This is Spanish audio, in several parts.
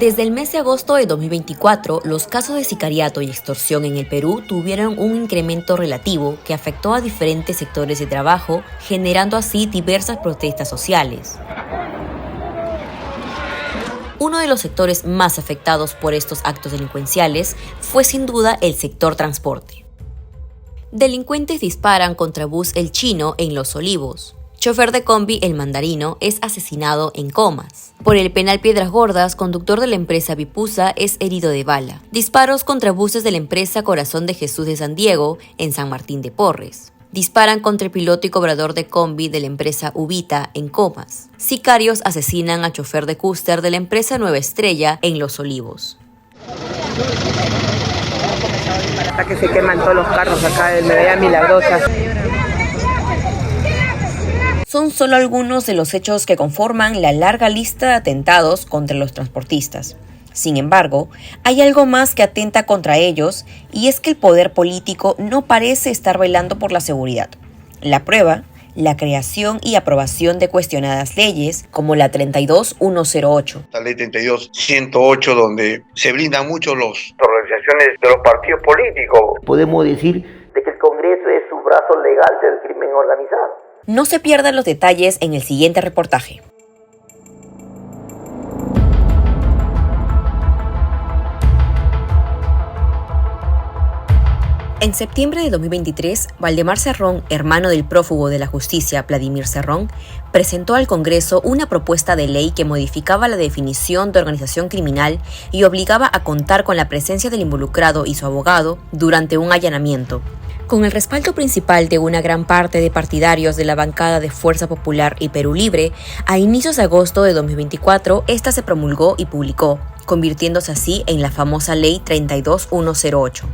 Desde el mes de agosto de 2024, los casos de sicariato y extorsión en el Perú tuvieron un incremento relativo que afectó a diferentes sectores de trabajo, generando así diversas protestas sociales. Uno de los sectores más afectados por estos actos delincuenciales fue sin duda el sector transporte. Delincuentes disparan contra bus El Chino en Los Olivos. Chofer de combi El Mandarino es asesinado en Comas. Por el penal Piedras Gordas, conductor de la empresa Vipusa es herido de bala. Disparos contra buses de la empresa Corazón de Jesús de San Diego en San Martín de Porres. Disparan contra el piloto y cobrador de combi de la empresa Ubita en Comas. Sicarios asesinan a chofer de cúster de la empresa Nueva Estrella en Los Olivos. Hasta que se queman todos los carros acá en Medalla Milagrosa. Son solo algunos de los hechos que conforman la larga lista de atentados contra los transportistas. Sin embargo, hay algo más que atenta contra ellos, y es que el poder político no parece estar velando por la seguridad. La prueba, la creación y aprobación de cuestionadas leyes como la 32108. La ley 32108, donde se blindan mucho las organizaciones de los partidos políticos. Podemos decir de que el Congreso es su brazo legal del crimen organizado. No se pierdan los detalles en el siguiente reportaje. En septiembre de 2023, Valdemar Cerrón, hermano del prófugo de la justicia Vladimir Cerrón, presentó al Congreso una propuesta de ley que modificaba la definición de organización criminal y obligaba a contar con la presencia del involucrado y su abogado durante un allanamiento. Con el respaldo principal de una gran parte de partidarios de la bancada de Fuerza Popular y Perú Libre, a inicios de agosto de 2024, esta se promulgó y publicó, convirtiéndose así en la famosa Ley 32108.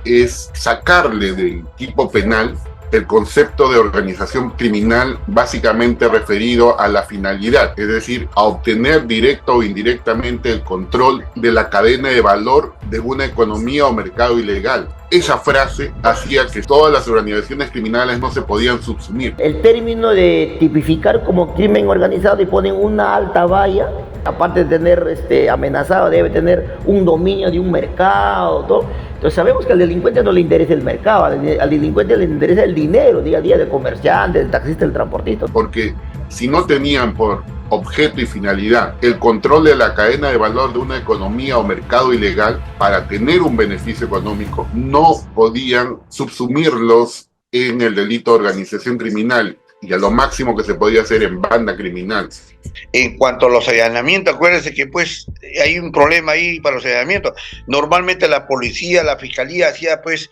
Es sacarle del tipo penal el concepto de organización criminal básicamente referido a la finalidad, es decir, a obtener directo o indirectamente el control de la cadena de valor de una economía o mercado ilegal. Esa frase hacía que todas las organizaciones criminales no se podían subsumir. El término de tipificar como crimen organizado y ponen una alta valla, aparte de tener amenazado, debe tener un dominio de un mercado, todo. Entonces sabemos que al delincuente no le interesa el mercado, al delincuente le interesa el dinero día a día del comerciante, del taxista, del transportista. Porque si no tenían por objeto y finalidad el control de la cadena de valor de una economía o mercado ilegal para tener un beneficio económico, no podían subsumirlos en el delito de organización criminal y a lo máximo que se podía hacer en banda criminal. En cuanto a los allanamientos, acuérdense que pues hay un problema ahí para los allanamientos. Normalmente la policía, la fiscalía hacía pues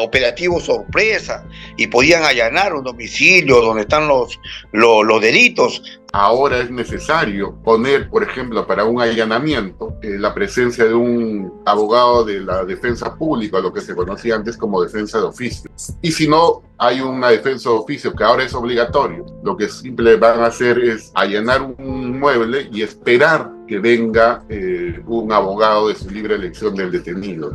operativos sorpresa y podían allanar un domicilio donde están los delitos. Ahora es necesario poner, por ejemplo, para un allanamiento, la presencia de un abogado de la defensa pública, lo que se conocía antes como defensa de oficio. Y si no hay una defensa de oficio, que ahora es obligatorio, lo que simplemente van a hacer es allanar un inmueble y esperar que venga un abogado de su libre elección del detenido.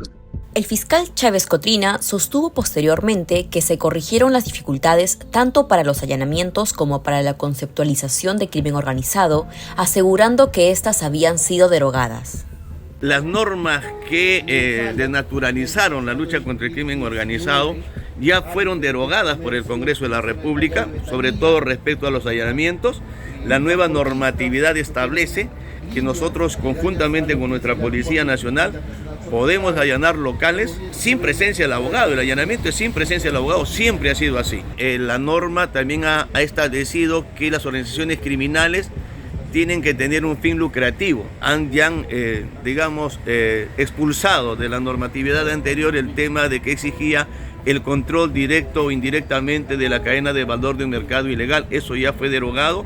El fiscal Chávez Cotrina sostuvo posteriormente que se corrigieron las dificultades tanto para los allanamientos como para la conceptualización de crimen organizado, asegurando que éstas habían sido derogadas. Las normas que desnaturalizaron la lucha contra el crimen organizado ya fueron derogadas por el Congreso de la República, sobre todo respecto a los allanamientos. La nueva normatividad establece que nosotros, conjuntamente con nuestra Policía Nacional, podemos allanar locales sin presencia del abogado. El allanamiento es sin presencia del abogado, siempre ha sido así. La norma también ha establecido que las organizaciones criminales tienen que tener un fin lucrativo. Han expulsado de la normatividad anterior el tema de que exigía el control directo o indirectamente de la cadena de valor de un mercado ilegal. Eso ya fue derogado.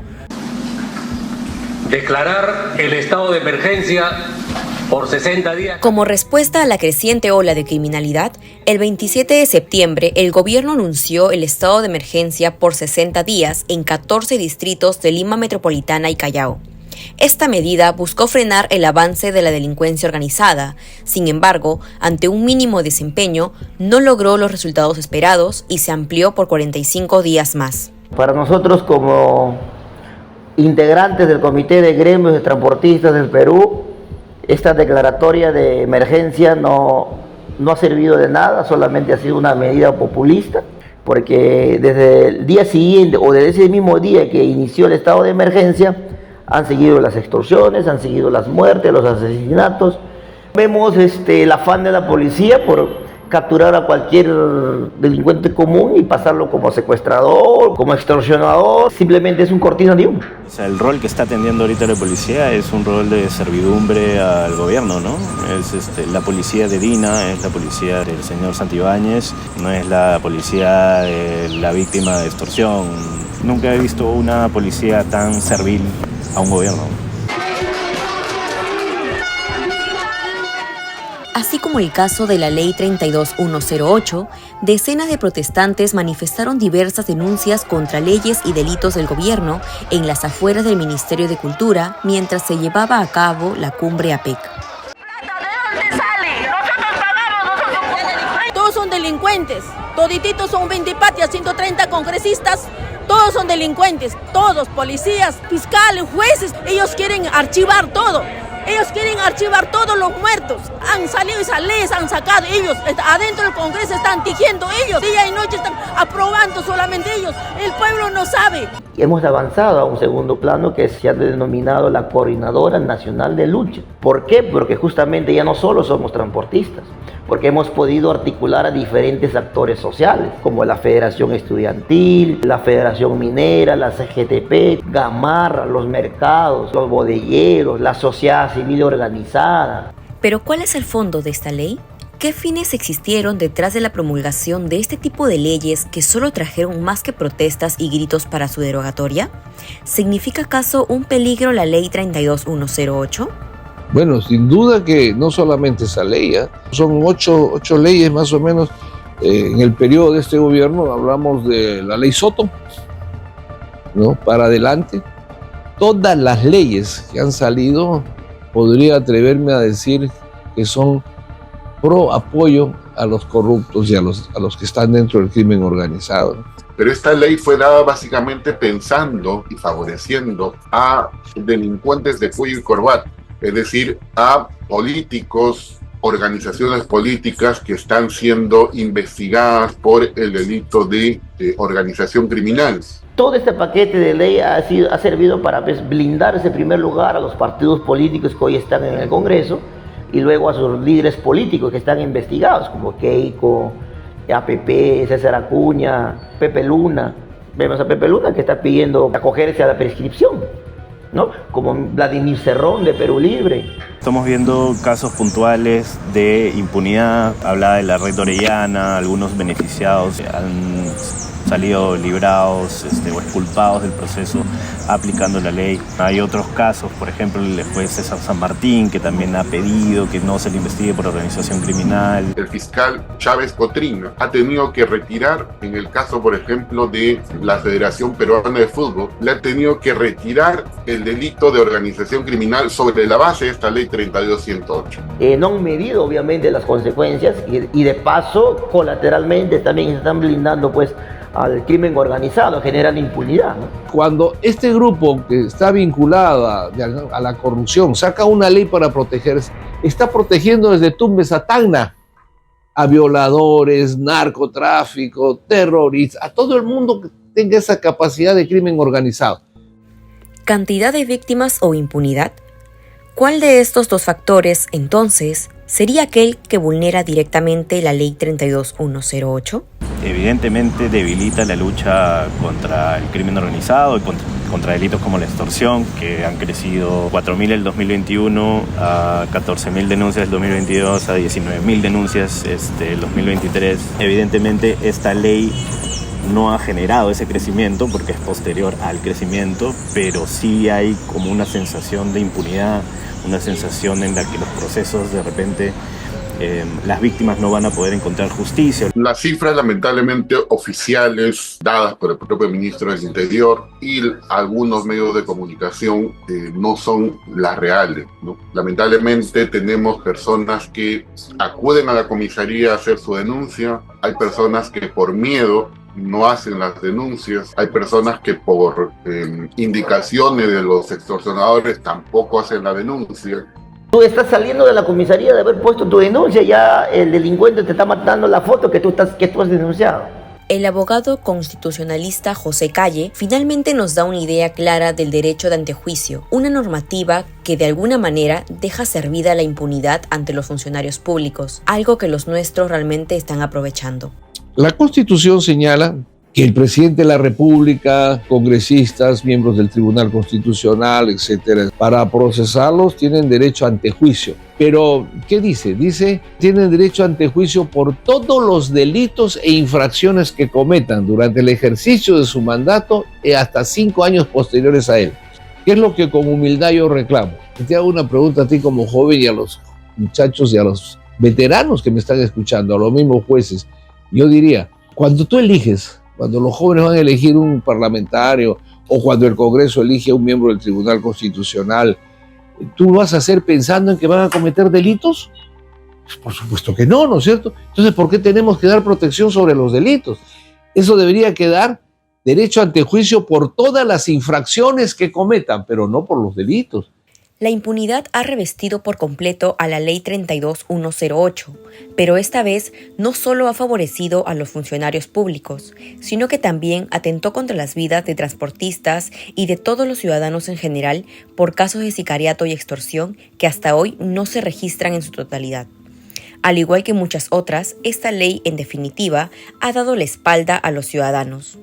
Declarar el estado de emergencia por 60 días. Como respuesta a la creciente ola de criminalidad, el 27 de septiembre el gobierno anunció el estado de emergencia por 60 días en 14 distritos de Lima Metropolitana y Callao. Esta medida buscó frenar el avance de la delincuencia organizada. Sin embargo, ante un mínimo desempeño, no logró los resultados esperados y se amplió por 45 días más. Para nosotros, como integrantes del Comité de Gremios de Transportistas del Perú, Esta declaratoria de emergencia no ha servido de nada, solamente ha sido una medida populista, porque desde el día siguiente o desde ese mismo día que inició el estado de emergencia han seguido las extorsiones, han seguido las muertes, los asesinatos. Vemos el afán de la policía por capturar a cualquier delincuente común y pasarlo como secuestrador, como extorsionador. Simplemente es un cortina de humo. O sea, el rol que está atendiendo ahorita la policía es un rol de servidumbre al gobierno, ¿no? Es la policía de Dina, es la policía del señor Santibáñez, no es la policía de la víctima de extorsión. Nunca he visto una policía tan servil a un gobierno. Así como el caso de la Ley 32108, decenas de protestantes manifestaron diversas denuncias contra leyes y delitos del gobierno en las afueras del Ministerio de Cultura mientras se llevaba a cabo la cumbre APEC. Todos son delincuentes, todititos son 20 patias, 130 congresistas, todos son delincuentes, todos, policías, fiscales, jueces, ellos quieren archivar todo. Ellos quieren archivar todos los muertos. Han salido esas leyes, han sacado ellos. Adentro del Congreso están tejiendo ellos. Día y noche están aprobando solamente ellos. El pueblo no sabe. Hemos avanzado a un segundo plano que se ha denominado la Coordinadora Nacional de Lucha. ¿Por qué? Porque justamente ya no solo somos transportistas, porque hemos podido articular a diferentes actores sociales, como la Federación Estudiantil, la Federación Minera, la CGTP, Gamarra, los mercados, los bodegueros, la sociedad civil organizada. ¿Pero cuál es el fondo de esta ley? ¿Qué fines existieron detrás de la promulgación de este tipo de leyes que solo trajeron más que protestas y gritos para su derogatoria? ¿Significa acaso un peligro la Ley 32108? Bueno, sin duda que no solamente esa ley, son ocho leyes más o menos en el periodo de este gobierno. Hablamos de la ley Soto, ¿no? Para adelante. Todas las leyes que han salido, podría atreverme a decir que son pro apoyo a los corruptos y a los que están dentro del crimen organizado. Pero esta ley fue dada básicamente pensando y favoreciendo a delincuentes de cuello y corbata, es decir, a políticos, organizaciones políticas que están siendo investigadas por el delito de organización criminal. Todo este paquete de ley ha servido para blindar en primer lugar a los partidos políticos que hoy están en el Congreso y luego a sus líderes políticos que están investigados, como Keiko, APP, César Acuña, Pepe Luna. Vemos a Pepe Luna que está pidiendo acogerse a la prescripción, ¿no? Como Vladimir Cerrón de Perú Libre. Estamos viendo casos puntuales de impunidad. Hablaba de la red orellana, algunos beneficiados han salido librados o exculpados del proceso aplicando la ley. Hay otros casos, por ejemplo, el juez César San Martín, que también ha pedido que no se le investigue por organización criminal. El fiscal Chávez Cotrina ha tenido que retirar, en el caso, por ejemplo, de la Federación Peruana de Fútbol, le ha tenido que retirar el delito de organización criminal sobre la base de esta ley 32108. No han medido, obviamente, las consecuencias y de paso, colateralmente, también se están blindando, pues, al crimen organizado, generando impunidad, ¿no? Cuando este grupo que está vinculado a la corrupción saca una ley para protegerse, está protegiendo desde Tumbes a Tacna a violadores, narcotráfico, terroristas, a todo el mundo que tenga esa capacidad de crimen organizado. ¿Cantidad de víctimas o impunidad? ¿Cuál de estos dos factores, entonces, sería aquel que vulnera directamente la Ley 32108? Evidentemente debilita la lucha contra el crimen organizado y contra delitos como la extorsión, que han crecido 4.000 el 2021, a 14.000 denuncias el 2022, a 19.000 denuncias el 2023. Evidentemente esta ley no ha generado ese crecimiento porque es posterior al crecimiento, pero sí hay como una sensación de impunidad, una sensación en la que los procesos de repente las víctimas no van a poder encontrar justicia. Las cifras lamentablemente oficiales dadas por el propio ministro del Interior y algunos medios de comunicación no son las reales, ¿no? Lamentablemente tenemos personas que acuden a la comisaría a hacer su denuncia, hay personas que por miedo no hacen las denuncias, hay personas que por indicaciones de los extorsionadores tampoco hacen la denuncia. Tú estás saliendo de la comisaría de haber puesto tu denuncia, ya el delincuente te está matando la foto que tú has denunciado. El abogado constitucionalista José Calle finalmente nos da una idea clara del derecho de antejuicio, una normativa que de alguna manera deja servida la impunidad ante los funcionarios públicos, algo que los nuestros realmente están aprovechando. La Constitución señala que el presidente de la República, congresistas, miembros del Tribunal Constitucional, etcétera, para procesarlos tienen derecho a antejuicio. Pero, ¿qué dice? Dice, tienen derecho a antejuicio por todos los delitos e infracciones que cometan durante el ejercicio de su mandato y hasta 5 años posteriores a él. ¿Qué es lo que con humildad yo reclamo? Te hago una pregunta a ti como joven y a los muchachos y a los veteranos que me están escuchando, a los mismos jueces. Yo diría, cuando tú eliges, cuando los jóvenes van a elegir un parlamentario o cuando el Congreso elige a un miembro del Tribunal Constitucional, ¿tú lo vas a hacer pensando en que van a cometer delitos? Pues por supuesto que no, ¿no es cierto? Entonces, ¿por qué tenemos que dar protección sobre los delitos? Eso debería quedar derecho a antejuicio por todas las infracciones que cometan, pero no por los delitos. La impunidad ha revestido por completo a la Ley 32108, pero esta vez no solo ha favorecido a los funcionarios públicos, sino que también atentó contra las vidas de transportistas y de todos los ciudadanos en general por casos de sicariato y extorsión que hasta hoy no se registran en su totalidad. Al igual que muchas otras, esta ley, en definitiva, ha dado la espalda a los ciudadanos.